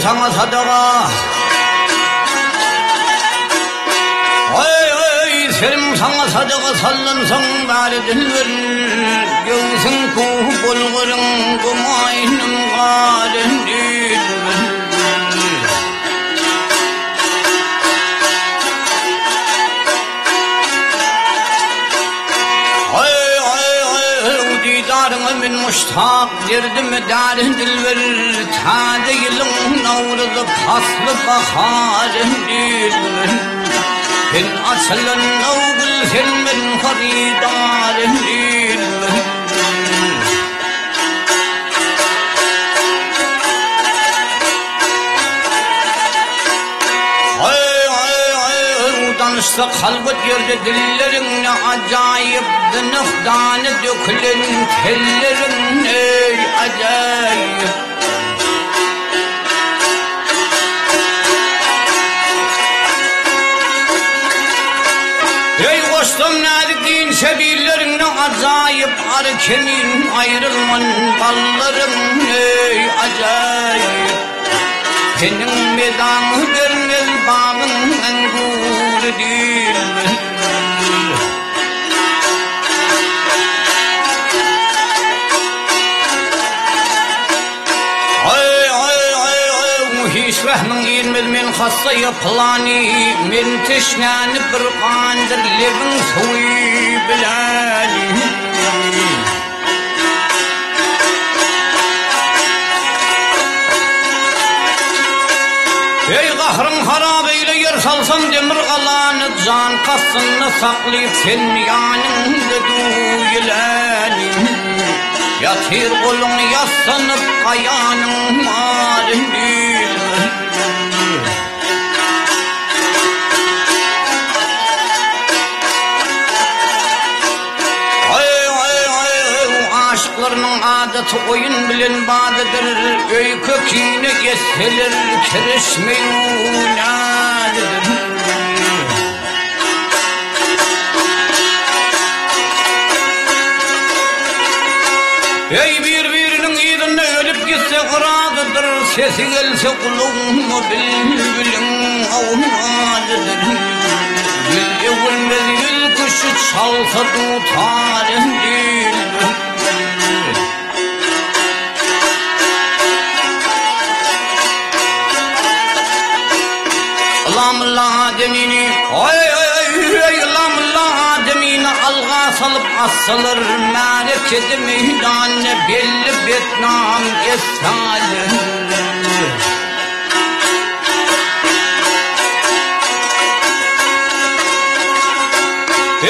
sana sadaka. Serim sana sadaka sallansın bari dilverir. Göğsün kuhu bulgurun kumaynım galen dilverir. Didarına min muştak derdim darin dilverir. Ta değilim navrızı paslı baharın dilverir. Sen açılan oğul sen ben haridarın dilverir. Danışsa kalbet yerde dillerin ne acayip. Dınıktanı dökülen tellerin ey acayip. Ey koştum nadik sebillerin ne acayip. Arı kemin ayrılman balların ey acayip. Senin medanı vermez bağın enguru değil. Hiç rahmin ilmez men hassa yapılani. Men teşnani bir kandır levin suyu bilani. Ey kahrın harap eyle yer salsam demir kalanı. Can kassını saklayıp sen yanında duyulani. Yatır kolunu yaslanıp kayanın malin değil. Aşıklarının adeti oyun bilen badıdır. Göy köküne geçseler kirişmeyin adıdır. Ey birbirinin idinde ölüp gitse kıradıdır. Sesi gelse kulağıma bülbülün avmadıdır. Gül evvelmez gül kuşu çalsa tutarın değil. Lamla demini ay lamla demini alga salıp asılır. Melekedi meydanı belli Vietnam esnalır.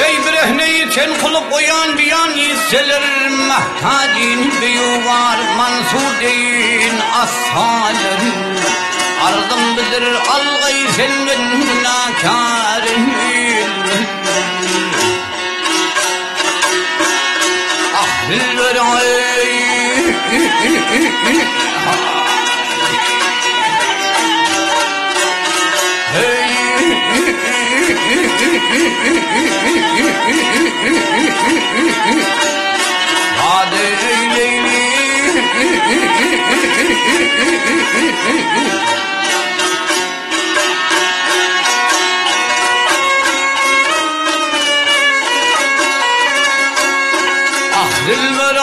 Ey birehneyi ten kılıp oyan bir yan hisseler. Mehtadin büyü var Mansur deyin ashalır. Ardım bilir algayı senin günahkarın. Ah dilber ay. Hadi eyleyli. Dilber